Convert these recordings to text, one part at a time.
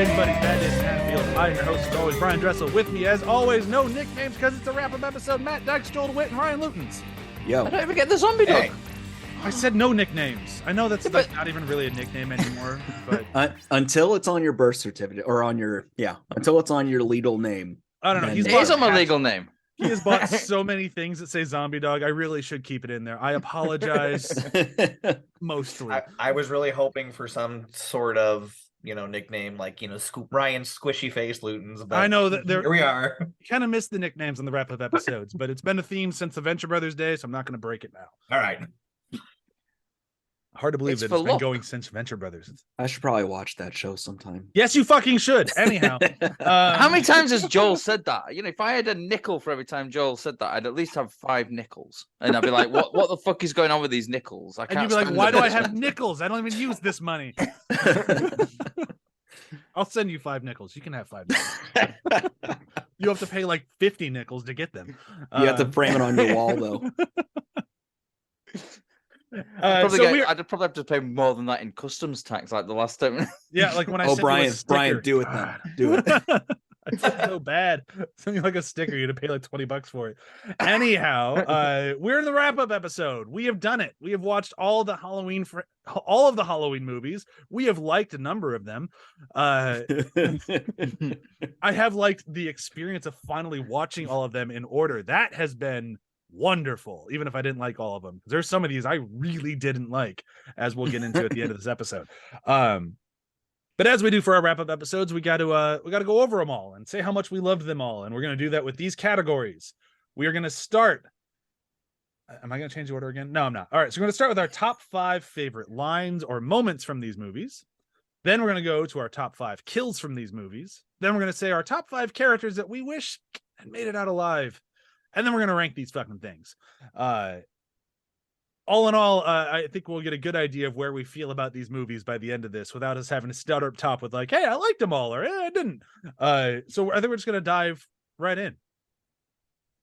everybody? That is Haddonfield. I'm your host, as always, Bryan Dressel. With me, as always, no nicknames because it's a wrap-up episode. Matt, Dykes, DeWitte, and Ryan Lootens. Yo. I don't even get the zombie dog. Hey. I said no nicknames. I know that's not even really a nickname anymore. But until it's on your birth certificate or on your until it's on your legal name. I don't know. It is on my legal name. He has bought so many things that say zombie dog. I really should keep it in there. I apologize. Mostly. I was really hoping for some sort of nickname like Ryan Squishy Face Lootens. But I know that here we are. Kind of missed the nicknames on the wrap-up episodes, but it's been a theme since the Venture Brothers day, so I'm not going to break it now. All right. Hard to believe that it's been going since Venture Brothers. I should probably watch that show sometime. Yes, you fucking should. Anyhow. How many times has Joel said that? If I had a nickel for every time Joel said that, I'd at least have 5 nickels. And I'd be like, what the fuck is going on with these nickels? And you'd be like, why do I have nickels? I don't even use this money. I'll send you 5 nickels. You can have 5 nickels. You have to pay like 50 nickels to get them. You have to frame it on your wall, though. I'd probably have to pay more than that in customs tax, like the last time. Yeah, like when I sent Brian, you a sticker. Brian, do it then. Do it. It's so bad. Something like a sticker, you had to pay like $20 for it. Anyhow, we're in the wrap-up episode. We have done it. We have watched all of the Halloween movies. We have liked a number of them. I have liked the experience of finally watching all of them in order. That has been wonderful, even if I didn't like all of them. There's some of these I really didn't like, as we'll get into at the end of this episode. But as we do for our wrap-up episodes, we got to go over them all and say how much we loved them all, and we're going to do that with these categories. We are going to start. Am I going to change the order again? No, I'm not. All right, so we're going to start with our top 5 favorite lines or moments from these movies. Then we're going to go to our top 5 kills from these movies. Then we're going to say our top 5 characters that we wish had made it out alive. And then we're going to rank these fucking things. All in all, I think we'll get a good idea of where we feel about these movies by the end of this without us having to start up top with like, hey, I liked them all, or I didn't. So I think we're just going to dive right in.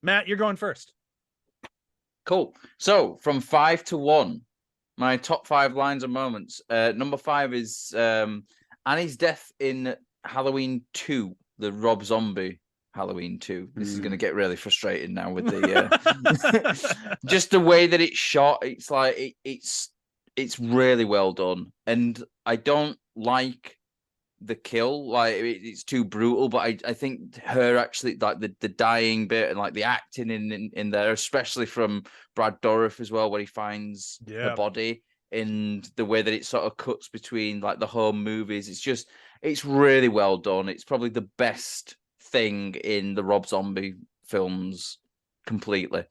Matt, you're going first. Cool. So from 5 to 1, my top 5 lines and moments. Number 5 is Annie's death in Halloween 2, the Rob Zombie Halloween 2. This is going to get really frustrating now with the just the way that it's shot. It's like it's really well done, and I don't like the kill. Like it's too brutal, but I think her actually like the dying bit and like the acting in there, especially from Brad Dourif as well, when he finds the body, and the way that it sort of cuts between like the home movies. It's really well done. It's probably the best thing in the Rob Zombie films completely.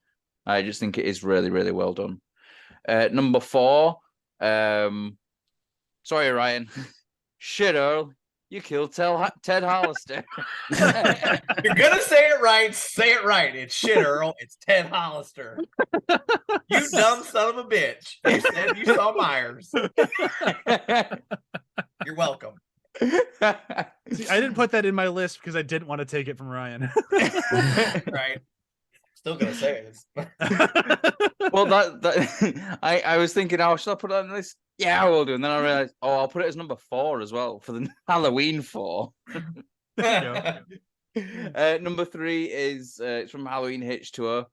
I just think it is really, really well done. Number 4, sorry, Ryan. Shit, Earl, you killed Ted Hollister. You're gonna say it right. Say it right. It's shit, Earl. It's Ted Hollister. You dumb son of a bitch. You said you saw Myers. You're welcome. See, I didn't put that in my list because I didn't want to take it from Ryan. Right. Still gonna say it. Well, I was thinking, should I put it on the list? Yeah, I will do. And then I realized, I'll put it as number 4 as well for the Halloween 4. Number 3 is it's from Halloween Hitch Tour.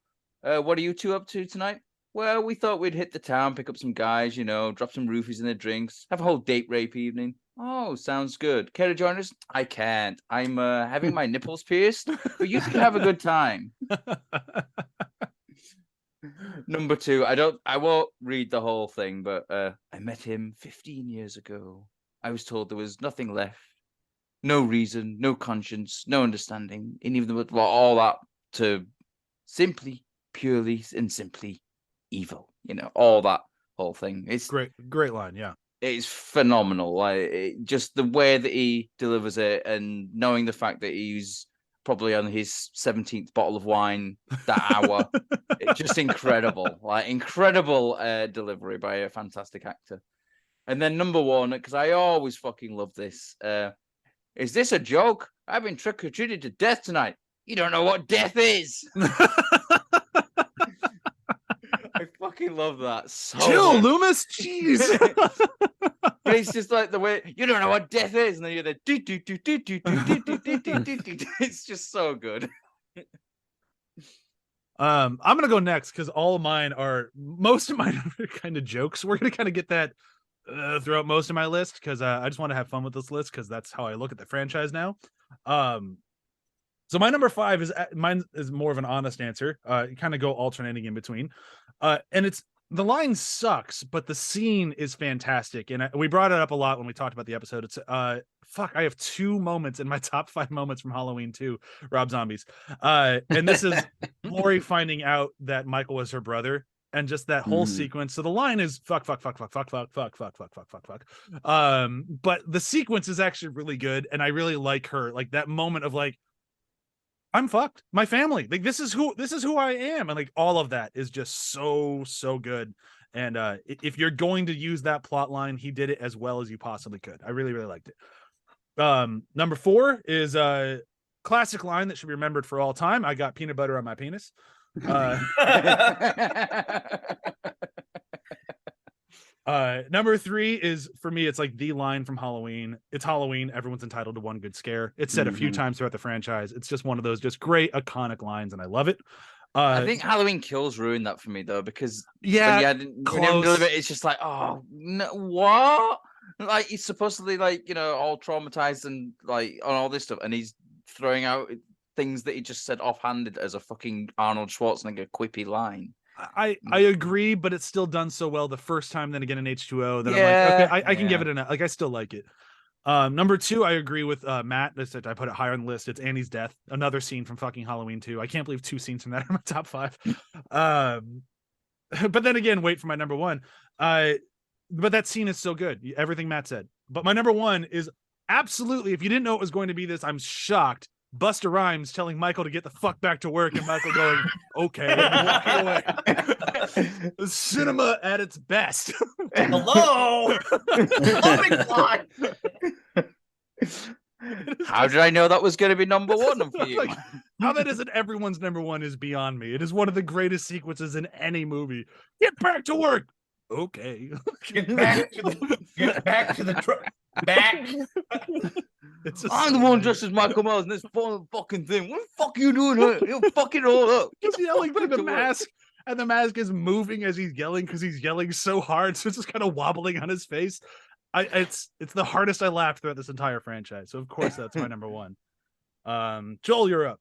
What are you two up to tonight? Well, we thought we'd hit the town, pick up some guys, drop some roofies in their drinks, have a whole date rape evening. Oh, sounds good. Care to join us? I can't. I'm having my nipples pierced, but you can have a good time. Number 2, I won't read the whole thing, but I met him 15 years ago. I was told there was nothing left. No reason, no conscience, no understanding, and even with all that to simply, purely, and simply evil. All that whole thing. It's great line, yeah. It's phenomenal. Like just the way that he delivers it, and knowing the fact that he's probably on his 17th bottle of wine that hour. It's just incredible. Like incredible delivery by a fantastic actor. And then number 1, because I always fucking love this. Is this a joke? I've been trick-or-treated to death tonight. You don't know what death is. I fucking love that so Chill, much. Loomis. Jeez. But it's just like the way you don't know what death is, and then you're the do do do do do do do do do do do. It's just so good. I'm gonna go next because most of mine are kind of jokes. We're gonna kind of get that throughout most of my list because I just want to have fun with this list because that's how I look at the franchise now. So my number 5 is mine is more of an honest answer. Kind of go alternating in between, and it's the line sucks, but the scene is fantastic, and we brought it up a lot when we talked about the episode. It's I have 2 moments in my top 5 moments from Halloween 2, Rob Zombies, and this is Laurie finding out that Michael was her brother. And just that whole sequence. So the line is fuck. But the sequence is actually really good. And I really like her, like that moment of like, I'm fucked. My family, like this is who I am. And like all of that is just so good. And if you're going to use that plot line, he did it as well as you possibly could. I really, really liked it. Number 4 is a classic line that should be remembered for all time. I got peanut butter on my penis. Number 3 is for me, it's like the line from Halloween. It's Halloween, everyone's entitled to one good scare. It's said a few times throughout the franchise. It's just one of those just great iconic lines, and I love it. I think Halloween Kills ruined that for me though, because it's just like, oh no, what? Like he's supposedly like, you know, all traumatized and like on all this stuff, and he's throwing out things that he just said offhanded as a fucking Arnold Schwarzenegger quippy line. I agree, but it's still done so well the first time, then again in H2O that I'm like, okay, I can give it like I still like it. Number 2, I agree with Matt. I put it higher on the list. It's Annie's death, another scene from fucking Halloween 2. I can't believe 2 scenes from that are my top 5. But then again, wait for my number 1. But that scene is so good. Everything Matt said. But my number 1 is absolutely, if you didn't know it was going to be this, I'm shocked. Busta Rhymes telling Michael to get the fuck back to work, and Michael going, okay, and walking away. Cinema at its best. Hello. How did I know that was going to be number 1 for you? Like, how that isn't everyone's number 1 is beyond me. It is one of the greatest sequences in any movie. Get back to work. Okay. Get back to the truck. Back. I'm the one dressed as Michael Myers in this fucking thing. What the fuck are you doing here? You're fucking all up. He's yelling through the mask, and the mask is moving as he's yelling because he's yelling so hard, so it's just kind of wobbling on his face. It's the hardest I laughed throughout this entire franchise. So of course that's my number 1. Joel, you're up.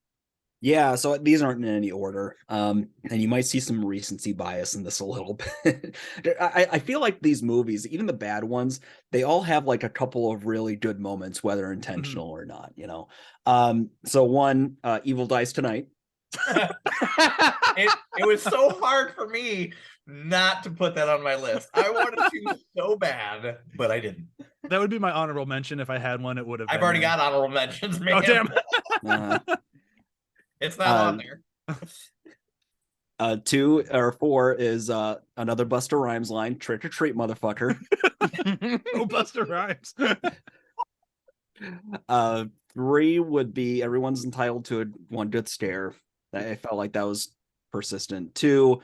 Yeah, so these aren't in any order. And you might see some recency bias in this a little bit. I feel like these movies, even the bad ones, they all have like a couple of really good moments, whether intentional or not, you know. So one, Evil Dies Tonight. it was so hard for me not to put that on my list. I wanted to so bad, but I didn't. That would be my honorable mention. If I had one, it would have I've already got honorable mentions, man. Oh, damn. It's not on there. 2 or 4 is another Busta Rhymes line, trick or treat, motherfucker. Oh, Busta Rhymes. 3 would be everyone's entitled to one good scare. I felt like that was persistent. 2,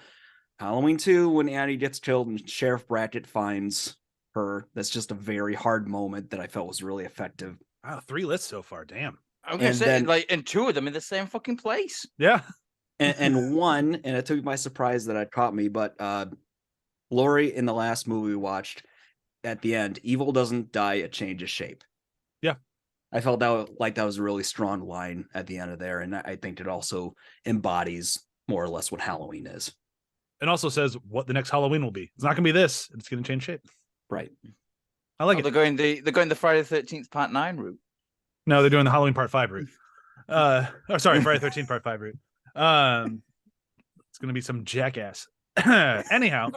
Halloween 2, when Annie gets killed and Sheriff Brackett finds her. That's just a very hard moment that I felt was really effective. Wow, 3 lists so far. Damn. I'm gonna say, like, and 2 of them in the same fucking place. Yeah. And 1, and it took me by surprise that it caught me, but Laurie in the last movie we watched, at the end, evil doesn't die, it changes shape. Yeah. I felt that was a really strong line at the end of there, and I think it also embodies more or less what Halloween is. And also says what the next Halloween will be. It's not gonna be this. It's gonna change shape. Right. I like it. They're going the Friday the 13th Part 9 route. No, they're doing the Halloween Part 5 route. Sorry, Friday the 13th Part 5 route. It's gonna be some jackass. Anyhow,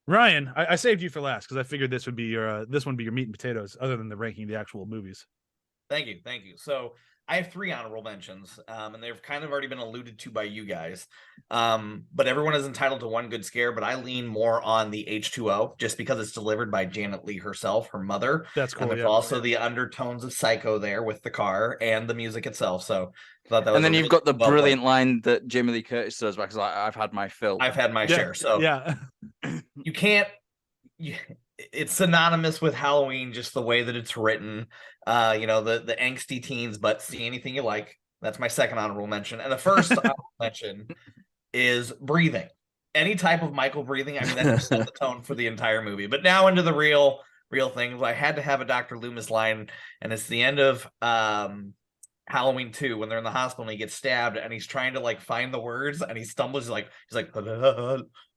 Ryan, I saved you for last because I figured this would be your meat and potatoes, other than the ranking the actual movies. Thank you. So I have 3 honorable mentions, and they've kind of already been alluded to by you guys. But everyone is entitled to one good scare, but I lean more on the H2O just because it's delivered by Janet Leigh herself, her mother. That's cool. And there's also the undertones of Psycho there with the car and the music itself. So I thought that was. And then you've got the brilliant line that Jamie Lee Curtis does, because I've had my fill. I've had my share. So yeah, you can't. it's synonymous with Halloween, just the way that it's written. The angsty teens, but see anything you like. That's my second honorable mention. And the first honorable mention is breathing. Any type of Michael breathing, I mean, that just set the tone for the entire movie. But now into the real things. I had to have a Dr. Loomis line, and it's the end of Halloween 2 when they're in the hospital and he gets stabbed and he's trying to like find the words and he stumbles. He's like,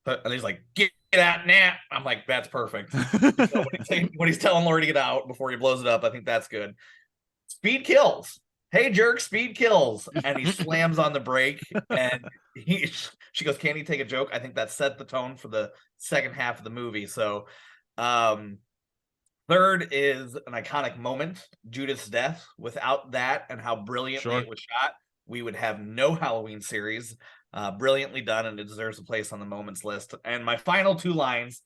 and he's like, get out now. I'm like, that's perfect. When he's telling Lori to get out before he blows it up, I think that's good. Speed kills. Hey, jerk, speed kills. And he slams on the brake and she goes, can he take a joke? I think that set the tone for the second half of the movie. So, third is an iconic moment, Judith's death. Without that and how brilliantly it was shot, we would have no Halloween series. Brilliantly done, and it deserves a place on the moments list. And my final two lines,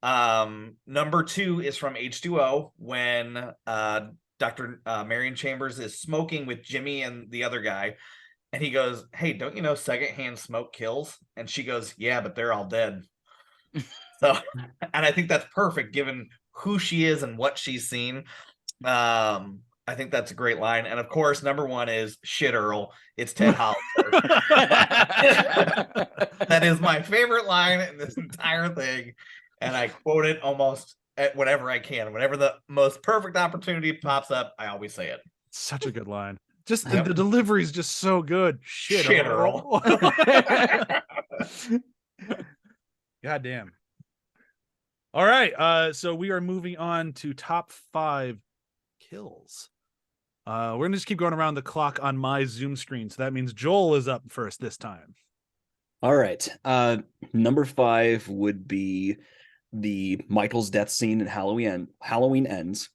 number 2 is from H2O when Dr. Marion Chambers is smoking with Jimmy and the other guy. And he goes, hey, don't you know secondhand smoke kills? And she goes, yeah, but they're all dead. So, and I think that's perfect given who she is and what she's seen. I think that's a great line. And of course, number 1 is shit Earl. It's Ted Hollister. That is my favorite line in this entire thing. And I quote it almost at whenever I can. Whenever the most perfect opportunity pops up, I always say it. Such a good line. Just the delivery is just so good. Shit Earl. God damn. All right. So we are moving on to top 5 kills. We're gonna just keep going around the clock on my Zoom screen. So that means Joel is up first this time. All right. Number 5 would be the Michael's death scene in Halloween Ends.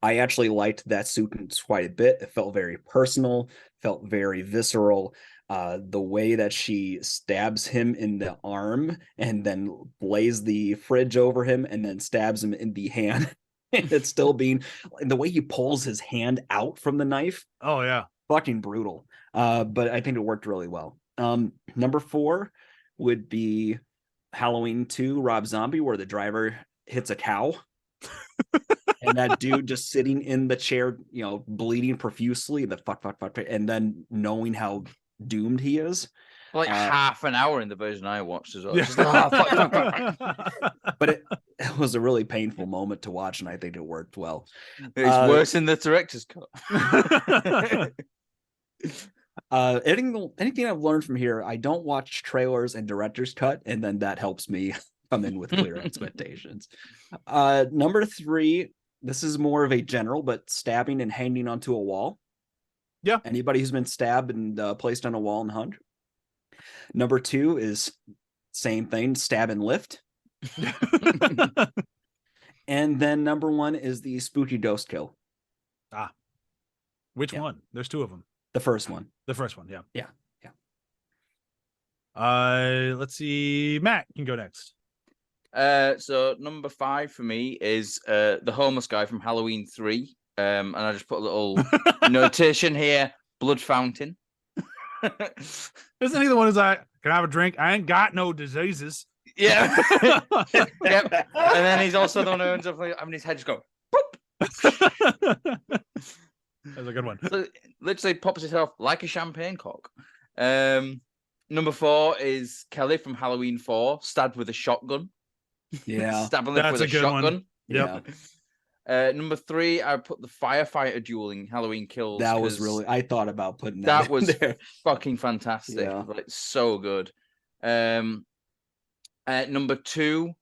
I actually liked that sequence quite a bit. It felt very personal, felt very visceral. The way that she stabs him in the arm and then lays the fridge over him and then stabs him in the hand. It's still being the way he pulls his hand out from the knife. Oh yeah, fucking brutal. But I think it worked really well. Number 4 would be Halloween 2, Rob Zombie, where the driver hits a cow. And that dude just sitting in the chair, bleeding profusely, fuck, and then knowing how doomed he is. Like half an hour in the version I watched as well. Yeah. Just fuck. But it was a really painful moment to watch, and I think it worked well. It's worse in the director's cut. Anything I've learned from here, I don't watch trailers and director's cut, and then that helps me come in with clear expectations. Number 3, this is more of a general, but stabbing and hanging onto a wall. Yeah. Anybody who's been stabbed and placed on a wall and hung. Number 2 is same thing, stab and lift. And then number 1 is the spooky ghost kill. Which one? There's 2 of them. The first one. The first one, yeah. Yeah. Let's see. Matt can go next. So number 5 for me is the homeless guy from Halloween 3. And I just put a little notation here: blood fountain. Isn't he the one who's like, can I have a drink? I ain't got no diseases. Yeah. Yep. And then he's also the one who ends up having his head just go boop. That's a good one. So literally pops his head off like a champagne cork. Number 4 is Kelly from Halloween 4, stabbed with a shotgun. Yeah. Stabbing with a shotgun. Yep. Number 3, I put the firefighter duel in Halloween Kills. That was really, I thought about putting that was there. fucking fantastic. Yeah. Like, so good. Number 2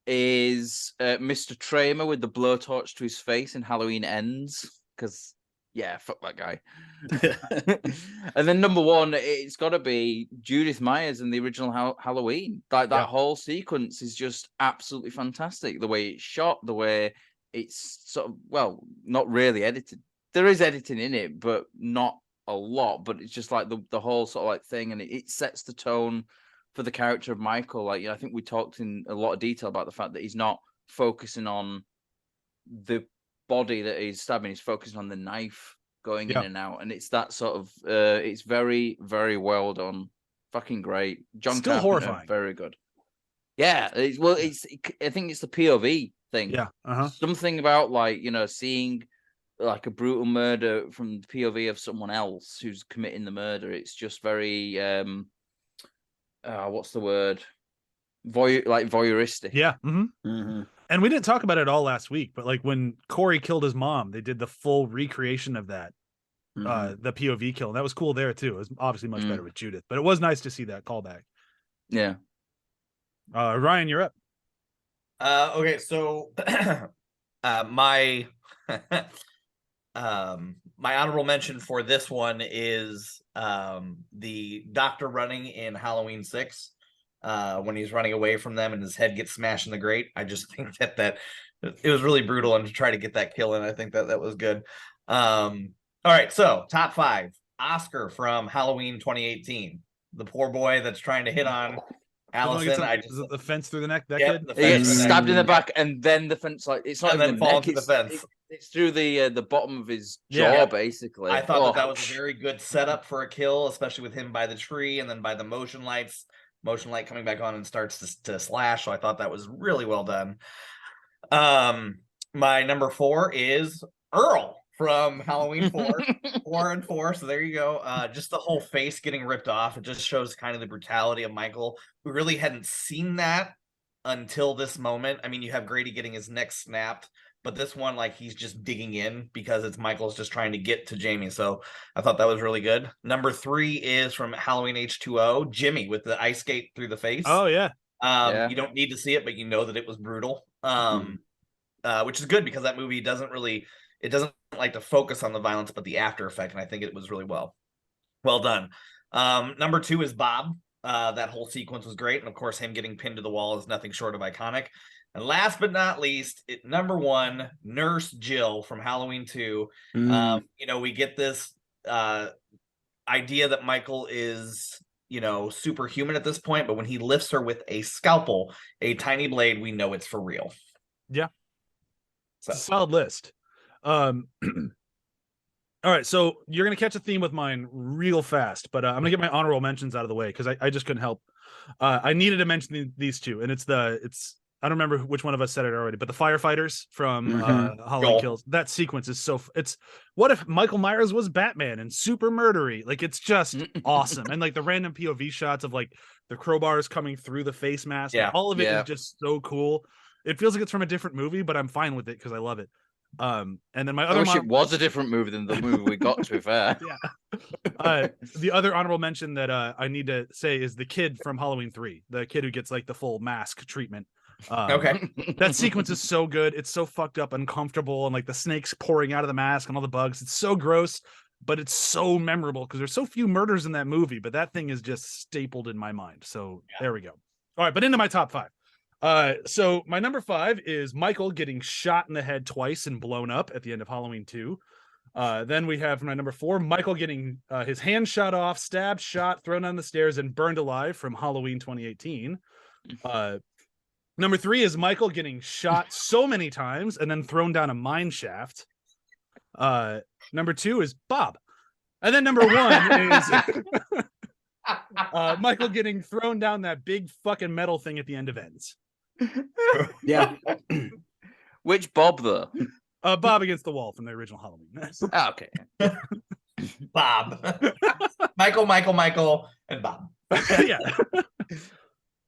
is Mr. Tramer with the blowtorch to his face in Halloween Ends. Because, yeah, fuck that guy. And then number 1, it's got to be Judith Myers in the original Halloween. Like, that whole sequence is just absolutely fantastic. The way it's shot, the way it's sort of, well, not really edited. There is editing in it, but not a lot. But it's just like the whole sort of like thing, and it sets the tone for the character of Michael. Like, I think we talked in a lot of detail about the fact that he's not focusing on the body that he's stabbing; he's focusing on the knife going in and out, and it's that sort of. It's very, very well done. Fucking great. John Still Carpenter, horrifying. very good. Yeah, I think it's the POV thing. Yeah. Something about like, seeing like a brutal murder from the POV of someone else who's committing the murder. It's just very what's the word? Voyeuristic. Yeah. Mm-hmm. And we didn't talk about it all last week, but like when Corey killed his mom, they did the full recreation of that. The POV kill. And that was cool there too. It was obviously much better with Judith, but it was nice to see that callback. Yeah. Ryan, you're up. Okay, so my my honorable mention for this one is the doctor running in Halloween 6 when he's running away from them and his head gets smashed in the grate. I just think that it was really brutal, and to try to get that kill in, I think that was good. All right, so top 5. Oscar from Halloween 2018, the poor boy that's trying to hit on Allison. Is it the fence through the neck? That Yep, kid? the He gets fence. stabbed in the back, and then the fence, like, it's not And even then the falls neck, to the fence. It's through the bottom of his Yeah. jaw, basically. I thought that was a very good setup for a kill, especially with him by the tree and then by the motion light coming back on and starts to slash. So I thought that was really well done. My number 4 is Earl from Halloween 4. 4 and 4. So there you go. Just the whole face getting ripped off. It just shows kind of the brutality of Michael. We really hadn't seen that until this moment. I mean, you have Grady getting his neck snapped, but this one, like, he's just digging in because it's Michael's just trying to get to Jamie. So I thought that was really good. Number 3 is from Halloween H2O, Jimmy with the ice skate through the face. Oh yeah. You don't need to see it, but you know that it was brutal. Which is good because that movie doesn't like to focus on the violence, but the after effect, and I think it was really well done. Number 2 is Bob. That whole sequence was great, and of course him getting pinned to the wall is nothing short of iconic. And last but not least, number 1, Nurse Jill from Halloween 2. We get this idea that Michael is, superhuman at this point, but when he lifts her with a scalpel, a tiny blade, we know it's for real. Yeah. So. It's a solid list. All right, so you're gonna catch a theme with mine real fast, but I'm gonna get my honorable mentions out of the way because I just couldn't help. I needed to mention these two, and it's I don't remember which one of us said it already, but the firefighters from Halloween Kills. That sequence is it's what if Michael Myers was Batman and super murdery? Like, it's just awesome. And like the random POV shots of like the crowbars coming through the face mask. Yeah. Like, all of it is just so cool. It feels like it's from a different movie, but I'm fine with it because I love it. And then my other I wish it was a different movie than the movie we got, to be fair. Yeah. The other honorable mention that I need to say is the kid from Halloween 3, the kid who gets like the full mask treatment. Okay. That sequence is so good. It's so fucked up, uncomfortable, and like the snakes pouring out of the mask and all the bugs. It's so gross, but it's so memorable because there's so few murders in that movie, but that thing is just stapled in my mind. So there we go. All right, but into my top 5. So my number 5 is Michael getting shot in the head twice and blown up at the end of Halloween 2. Then we have my number 4, Michael getting his hand shot off, stabbed, shot, thrown down the stairs, and burned alive from Halloween 2018. Number 3 is Michael getting shot so many times and then thrown down a mine shaft. Number 2 is Bob. And then number 1 is Michael getting thrown down that big fucking metal thing at the end of Ends. Yeah. Which Bob, though? Bob against the wall from the original Halloween. Okay. Bob. Michael, and Bob. Yeah.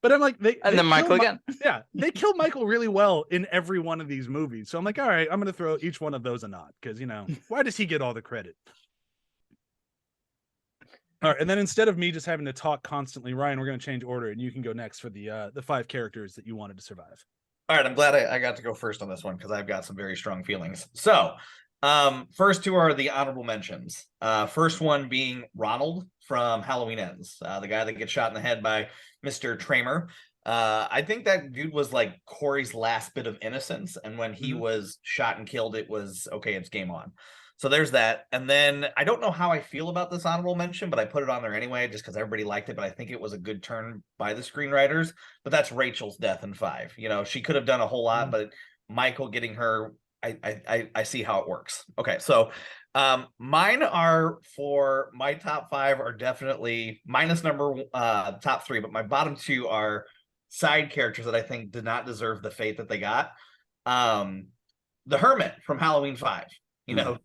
But I'm like, then Michael again. Yeah, they kill Michael really well in every one of these movies. So I'm like, all right, I'm going to throw each one of those a nod because, why does he get all the credit? All right, and then instead of me just having to talk constantly, Ryan, we're going to change order, and you can go next for the 5 characters that you wanted to survive. All right, I'm glad I got to go first on this one because I've got some very strong feelings. So, first 2 are the honorable mentions. First one being Ronald from Halloween Ends, the guy that gets shot in the head by Mr. Tramer. I think that dude was like Corey's last bit of innocence, and when he was shot and killed, it was okay, it's game on. So there's that. And then I don't know how I feel about this honorable mention, but I put it on there anyway just because everybody liked it, but I think it was a good turn by the screenwriters. But that's Rachel's death in 5. She could have done a whole lot, but Michael getting her, I see how it works. Okay, so mine are, for my top 5 are definitely minus top 3, but my bottom 2 are side characters that I think did not deserve the fate that they got. The Hermit from Halloween 5.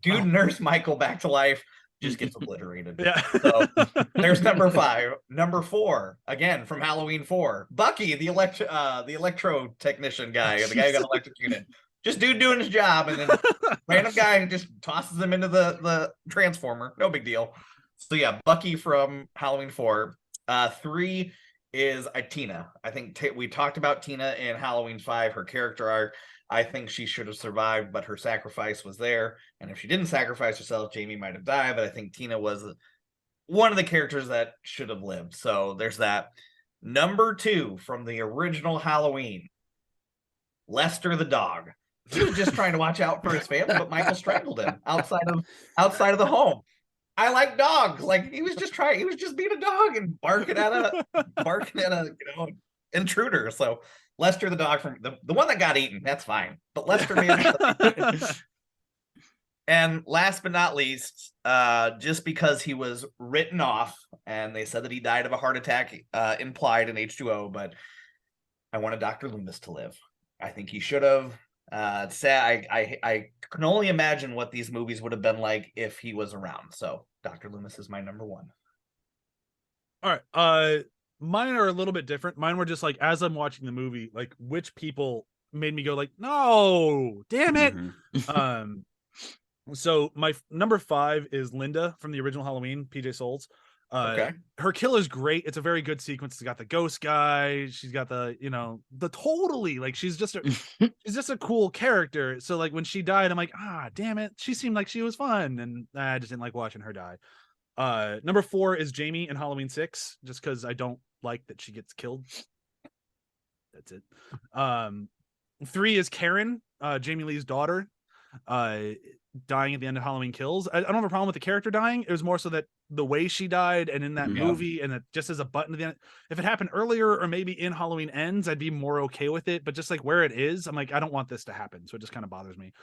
Dude nurse Michael back to life, just gets obliterated. Yeah. So there's number 5. Number 4, again from Halloween 4, Bucky, the electro technician guy, the guy who got electrocuted. Just dude doing his job, and then random guy just tosses him into the transformer. No big deal. So yeah, Bucky from Halloween 4. 3 is Tina. I think we talked about Tina in Halloween 5, her character arc. I think she should have survived, but her sacrifice was there. And if she didn't sacrifice herself, Jamie might have died. But I think Tina was one of the characters that should have lived. So there's that. Number 2 from the original Halloween, Lester the dog. He was just trying to watch out for his family, but Michael strangled him outside of the home. I like dogs. Like, he was just being a dog and barking at a intruder. So Lester the dog from the one that got eaten, that's fine. But Lester and last but not least, just because he was written off and they said that he died of a heart attack, implied in H2O, but I wanted Dr. Loomis to live. I think he should have. Sad. I can only imagine what these movies would have been like if he was around. So Dr. Loomis is my number 1. All right. Mine are a little bit different. Mine were just like, as I'm watching the movie, like which people made me go like, no, damn it. Mm-hmm. So my number 5 is Linda from the original Halloween, PJ Souls. Okay. Her kill is great. It's a very good sequence. It's got the ghost guy. She's got the totally, like, she's just a cool character. So like when she died, I'm like, damn it. She seemed like she was fun. And I just didn't like watching her die. Number 4 is Jamie in Halloween 6, just because I don't like that she gets killed. That's it. 3 is Karen, Jamie Lee's daughter, dying at the end of Halloween Kills. I don't have a problem with the character dying. It was more so that the way she died and in that movie, and it just as a button at the end. If it happened earlier or maybe in Halloween Ends, I'd be more okay with it. But just like where it is, I'm like, I don't want this to happen. So it just kind of bothers me.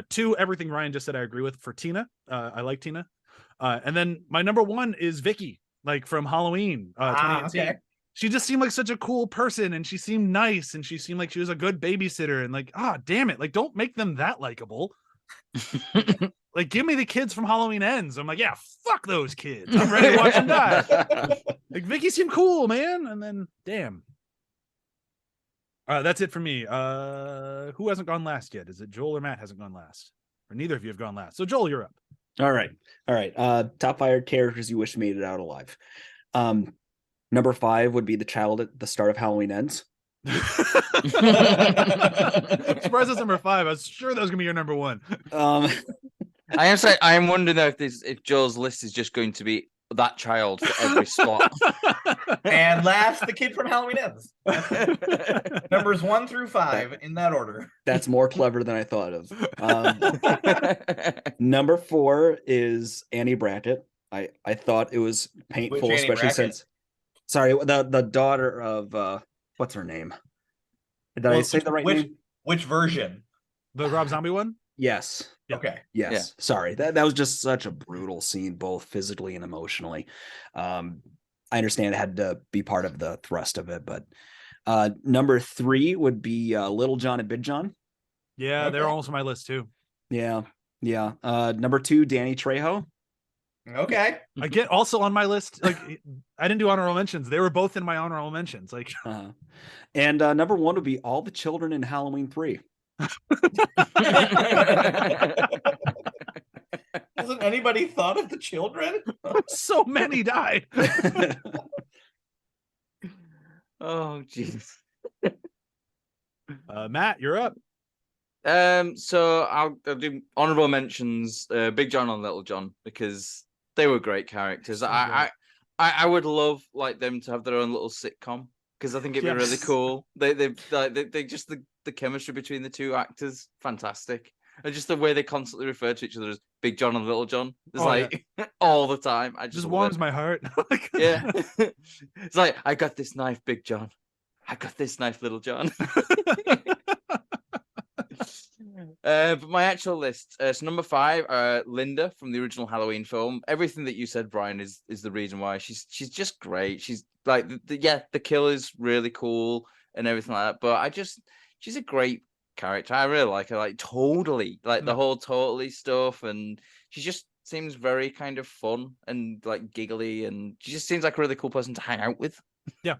2, everything Ryan just said, I agree with. For Tina, I like Tina. And then my number 1 is Vicky, like from Halloween 2018. Okay. She just seemed like such a cool person, and she seemed nice, and she seemed like she was a good babysitter. And like, damn it, like don't make them that likable. Like, give me the kids from Halloween Ends. I'm like, yeah, fuck those kids. I'm ready to watch them die. Like, Vicky seemed cool, man. And then, damn. That's it for me. Who hasn't gone last yet? Is it Joel or Matt hasn't gone last? Or neither of you have gone last. So, Joel, you're up. All right. Top 5 characters you wish made it out alive. Number 5 would be the child at the start of Halloween Ends. Surprised that's number 5. I was sure that was gonna be your number 1. I am wondering though if Joel's list is just going to be that child for every spot. And last, the kid from Halloween Ends. Numbers 1 through 5 in that order. That's more clever than I thought of. Number 4 is Annie Brackett. I thought it was painful, especially since the daughter of what's her name? Did I say the right name? Which version? The Rob Zombie one? Yes. Yeah. Okay. Yes. Yeah. Sorry. That was just such a brutal scene, both physically and emotionally. I understand it had to be part of the thrust of it, but number 3 would be Little John and Big John. Yeah, they're almost on my list too. Yeah. Number 2, Danny Trejo. Okay. I get also on my list. Like, I didn't do honorable mentions. They were both in my honorable mentions. Like, and number 1 would be all the children in Halloween 3. Hasn't anybody thought of the children? So many died. Oh, jeez. Matt, you're up. So I'll do honorable mentions. Big John and Little John, because they were great characters. So I would love like them to have their own little sitcom, because I think it'd be really cool. They just the chemistry between the two actors, fantastic. And just the way they constantly refer to each other as Big John and Little John. It's all the time. I just warms my heart. Yeah. It's like, I got this knife, Big John. I got this knife, Little John. But my actual list. So number 5, Linda from the original Halloween film. Everything that you said, Brian, is the reason why she's just great. She's like the killer's really cool and everything like that. But she's a great character. I really like her. Like totally, like the whole totally stuff, and she just seems very kind of fun and like giggly, and she just seems like a really cool person to hang out with. Yeah.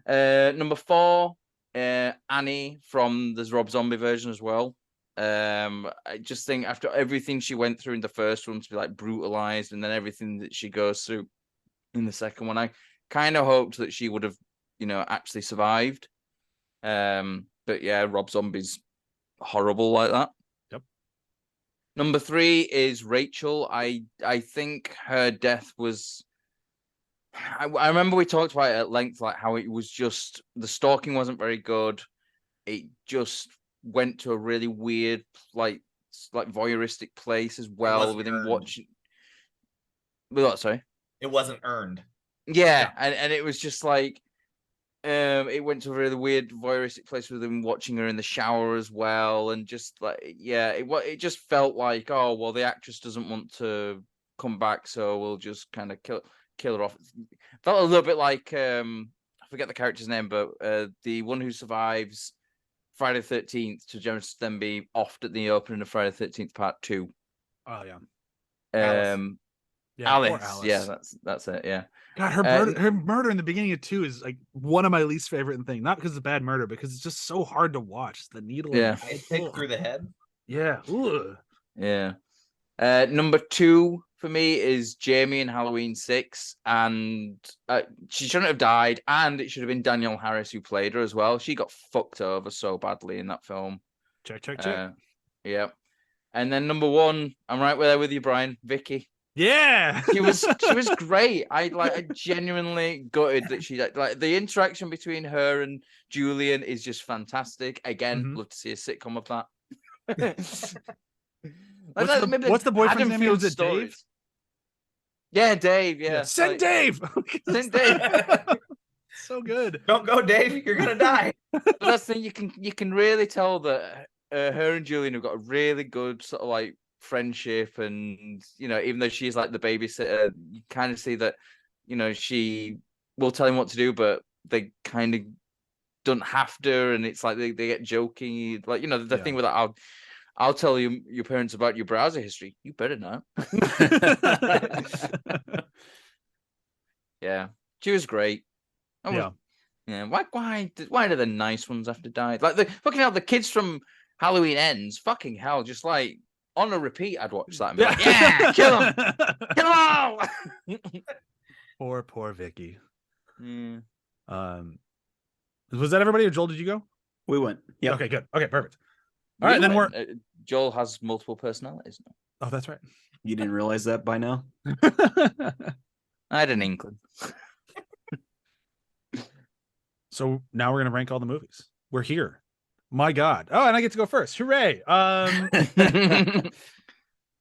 Number 4. Annie from the Rob Zombie version as well. I just think after everything she went through in the first one to be like brutalized, and then everything that she goes through in the second one, I kind of hoped that she would have, actually survived. But yeah, Rob Zombie's horrible like that. Yep. Number 3 is Rachel. I think her death was. I remember we talked about it at length, like how it was just the stalking wasn't very good. It just went to a really weird, like voyeuristic place as well with him watching. What? Sorry, it wasn't earned. Yeah, and it was just like, it went to a really weird voyeuristic place with him watching her in the shower as well, and just like, yeah, it just felt like, oh well, the actress doesn't want to come back, so we'll just kind of kill her off. Felt a little bit like I forget the character's name, but the one who survives Friday the 13th to just then be offed at the opening of Friday the 13th Part 2. Oh yeah. Alice. Yeah, that's it. Yeah. God, her murder in the beginning of 2 is like one of my least favorite thing. Not because it's a bad murder, because it's just so hard to watch. The needle. Yeah. It picked through the head. Yeah. Ugh. Yeah. Number 2 for me is Jamie in Halloween 6, and she shouldn't have died, and it should have been Danielle Harris who played her as well. She got fucked over so badly in that film. Check. Yeah. And then number 1, I'm right there with you, Brian. Vicky. Yeah, she was great. I genuinely gutted that she like the interaction between her and Julian is just fantastic. Again, love to see a sitcom of that. What's the boyfriend's name? Was it Dave? Yeah, Dave. Yeah, send Dave. Send Dave. So good. Don't go, Dave. You're gonna die. But that's the thing. You can really tell that her and Julian have got a really good sort of like friendship, and even though she's like the babysitter, you kind of see that she will tell him what to do, but they kind of don't have to, and it's like they get joking, like the thing with that. I'll tell you your parents about your browser history. You better not. Yeah, she was great. Yeah. Why do the nice ones have to die? Like the fucking hell, the kids from Halloween Ends. Fucking hell, just like on a repeat. I'd watch that and be like, yeah, kill them, kill them all. Poor Vicky. Mm. Was that everybody, or Joel? Did you go? We went. Yeah. Okay, good. Okay, perfect. All right, then Joel has multiple personalities now. Oh, that's right. You didn't realize that by now? I had an inkling. So now we're gonna rank all the movies. We're here. My God. Oh, and I get to go first. Hooray.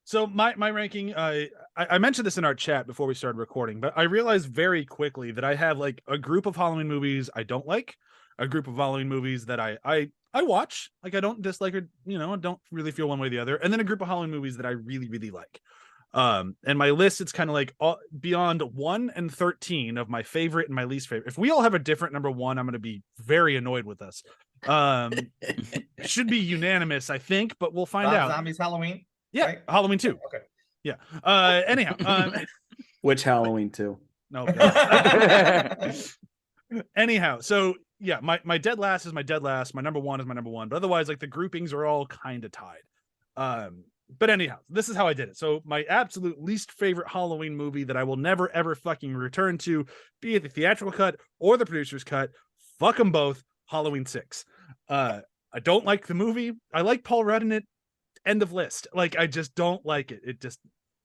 So my ranking, I mentioned this in our chat before we started recording, but I realized very quickly that I have like a group of Halloween movies I don't like, a group of Halloween movies that I watch, like I don't dislike or don't really feel one way or the other, and then a group of Halloween movies that I really, really like. And my list, it's kind of like beyond 1 and 13 of my favorite and my least favorite. If we all have a different number 1, I'm going to be very annoyed with us. Should be unanimous, I think, but we'll find out. Zombies Halloween. Yeah, right? Halloween 2. Okay. Yeah. Anyhow, which Halloween 2? No. Anyhow, so yeah, my dead last is my dead last. My number 1 is my number 1. But otherwise, like the groupings are all kind of tied. But anyhow, this is how I did it. So my absolute least favorite Halloween movie that I will never ever fucking return to, be it the theatrical cut or the producer's cut, fuck them both. Halloween 6. I don't like the movie. I like Paul Rudd in it. End of list. Like I just don't like it. It just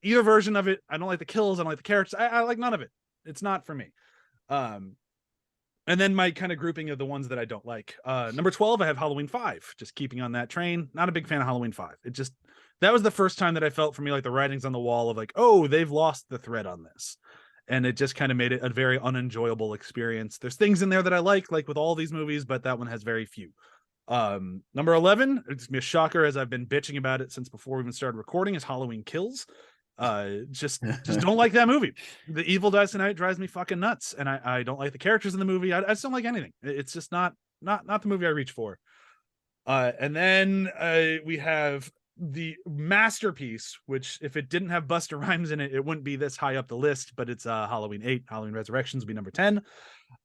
either version of it. I don't like the kills. I don't like the characters. I like none of it. It's not for me. And then my kind of grouping of the ones that I don't like. Number 12, I have Halloween 5. Just keeping on that train. Not a big fan of Halloween 5. That was the first time that I felt for me like the writing's on the wall of like, oh, they've lost the thread on this. And it just kind of made it a very unenjoyable experience. There's things in there that I like with all these movies, but that one has very few. Number 11, it's gonna be a shocker as I've been bitching about it since before we even started recording, is Halloween Kills. Just don't like that movie. The evil dies tonight drives me fucking nuts, and I don't like the characters in the movie. I just don't like anything. It's just not the movie I reach for. And then we have the masterpiece, which if it didn't have Busta Rhymes in it, it wouldn't be this high up the list, but it's Halloween 8. Halloween Resurrections will be number 10.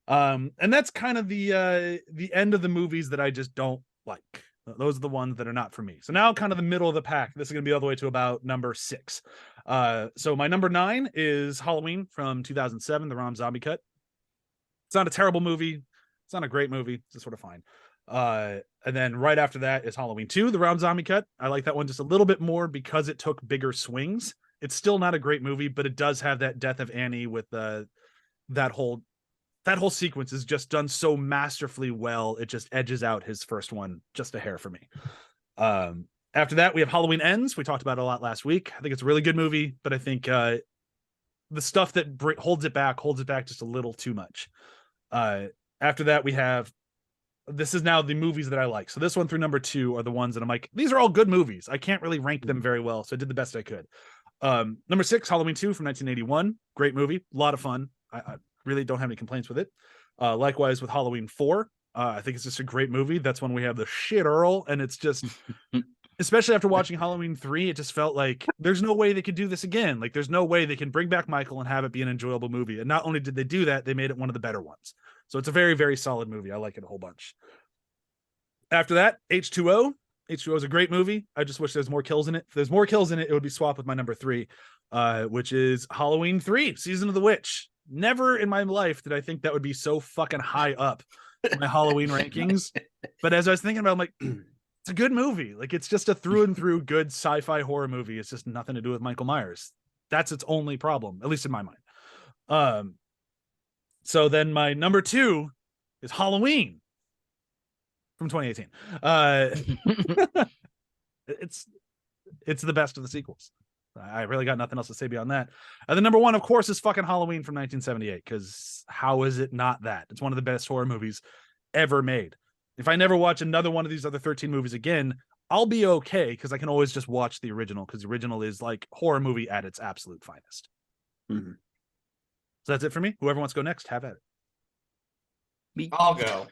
And that's kind of the end of the movies that I just don't like. Those are the ones that are not for me. So now kind of the middle of the pack. This is going to be all the way to about number 6. So my number 9 is Halloween from 2007, the Rob Zombie cut. It's not a terrible movie. It's not a great movie. It's just sort of fine. And then right after that is Halloween 2, the Rob Zombie cut. I like that one just a little bit more because it took bigger swings. It's still not a great movie, but it does have that death of Annie with that whole sequence is just done so masterfully well. It just edges out his first one just a hair for me. After that, we have Halloween Ends. We talked about it a lot last week. I think it's a really good movie, but I think the stuff that holds it back just a little too much. After that, we have, this is now the movies that I like. So this one through number 2 are the ones that I'm like, these are all good movies. I can't really rank them very well, so I did the best I could. Number 6, Halloween 2 from 1981. Great movie, a lot of fun. I really don't have any complaints with it. Likewise with Halloween 4. I think it's just a great movie. That's when we have the shit Earl, and it's just, especially after watching Halloween 3, it just felt like there's no way they could do this again. Like there's no way they can bring back Michael and have it be an enjoyable movie. And not only did they do that, they made it one of the better ones. So it's a very, very solid movie. I like it a whole bunch. After that, H2O. H2O is a great movie. I just wish there's more kills in it. If there's more kills in it, it would be swapped with my number 3, which is Halloween 3, Season of the Witch. Never in my life did I think that would be so fucking high up in my Halloween rankings. But as I was thinking about it, I'm like, it's a good movie. Like it's just a through and through good sci-fi horror movie. It's just nothing to do with Michael Myers. That's its only problem, at least in my mind. So then my number 2 is Halloween from 2018. It's the best of the sequels. I really got nothing else to say beyond that. And then number 1, of course, is fucking Halloween from 1978, because how is it not that? It's one of the best horror movies ever made. If I never watch another one of these other 13 movies again, I'll be okay, because I can always just watch the original, because the original is like horror movie at its absolute finest. Mm-hmm. So that's it for me. Whoever wants to go next, have at it. I'll go.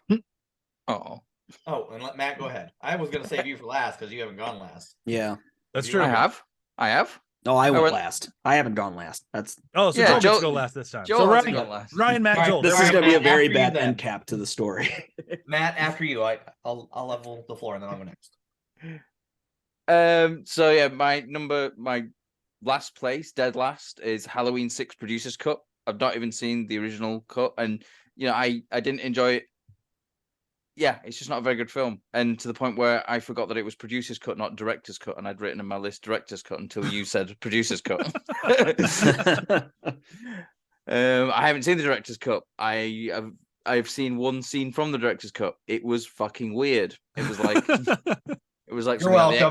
Oh, and let Matt go ahead. I was going to save you for last because you haven't gone last. Yeah, that's true. I have. No, I went last. I haven't gone last. That's so yeah, Joel gets to go last this time. Joel So Ryan, go last. Ryan, Matt, Right, Joel. this All is right, going to be a Matt, very after you bad then. end cap to the story. Matt, after you, I'll level the floor and then I'll go next. So yeah, my last place, dead last, is Halloween 6 Producer's Cut. I've not even seen the original cut, and I didn't enjoy it. Yeah, it's just not a very good film, and to the point where I forgot that it was Producer's Cut, not Director's Cut, and I'd written in my list Director's Cut until you said Producer's Cut. I haven't seen the Director's Cut. I've seen one scene from the Director's Cut. It was fucking weird. It was like You're something out of the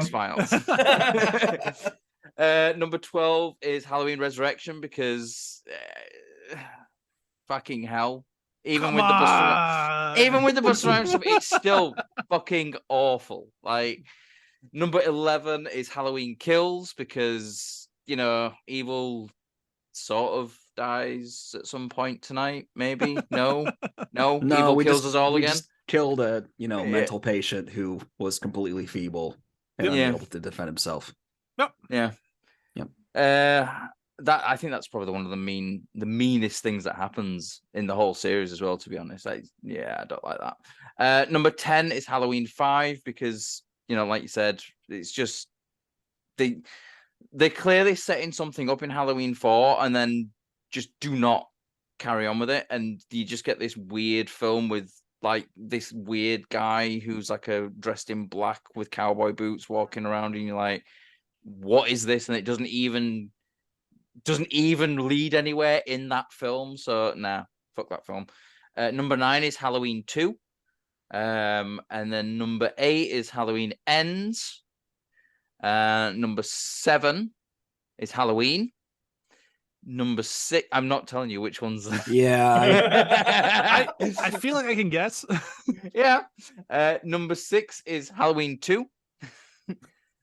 X-Files. Number 12 is Halloween Resurrection, because fucking hell. Even with the Busta Rhymes stuff, it's still fucking awful. Like, number 11 is Halloween Kills, because evil sort of dies at some point tonight. Maybe no, evil kills us all again. Just killed a mental patient who was completely feeble and unable to defend himself. Yep. Yeah. That I think that's probably one of the meanest things that happens in the whole series as well, to be honest. I don't like that. Number 10 is Halloween 5, because like you said, it's just they're clearly setting something up in Halloween 4 and then just do not carry on with it, and you just get this weird film with like this weird guy who's like dressed in black with cowboy boots walking around, and you're like, what is this? And it doesn't even lead anywhere in that film. So nah, fuck that film. Number 9 is Halloween 2. And then number 8 is Halloween Ends. Number 7 is Halloween. number 6. I'm not telling you which ones. Yeah. I feel like I can guess. Yeah. Number 6 is Halloween 2.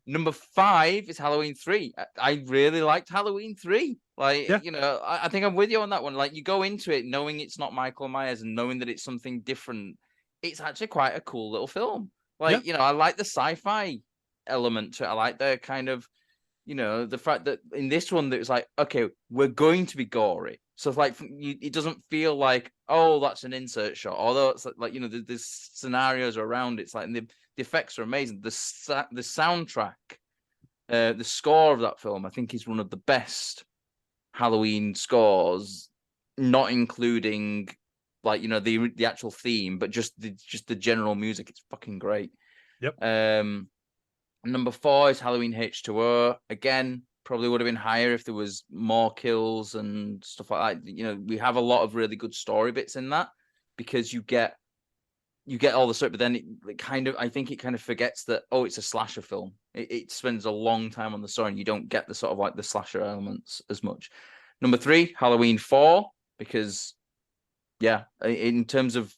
Number 5 is Halloween 3. I really liked Halloween 3. Like, Yeah. you know, I think I'm with you on that one. Like, you go into it knowing it's not Michael Myers and knowing that it's something different. It's actually quite a cool little film. Like, you know, I like the sci-fi element to it. I like the kind of, you know, the fact that in this one that it's like, okay, we're going to be gory. So it's like it doesn't feel like, oh, that's an insert shot. Although it's like you know, the scenarios around it's like, and the effects are amazing. The soundtrack, the score of that film, I think is one of the best Halloween scores, not including like, you know, the actual theme, but just the general music. It's fucking great. Yep. Number 4 is Halloween H2O. Again, probably would have been higher if there was more kills and stuff like that. You know, we have a lot of really good story bits in that because you get all the stuff, but then it kind of, I think it kind of forgets that, oh, it's a slasher film. It spends a long time on the story and you don't get the sort of like the slasher elements as much. Number 3, Halloween 4, because yeah, in terms of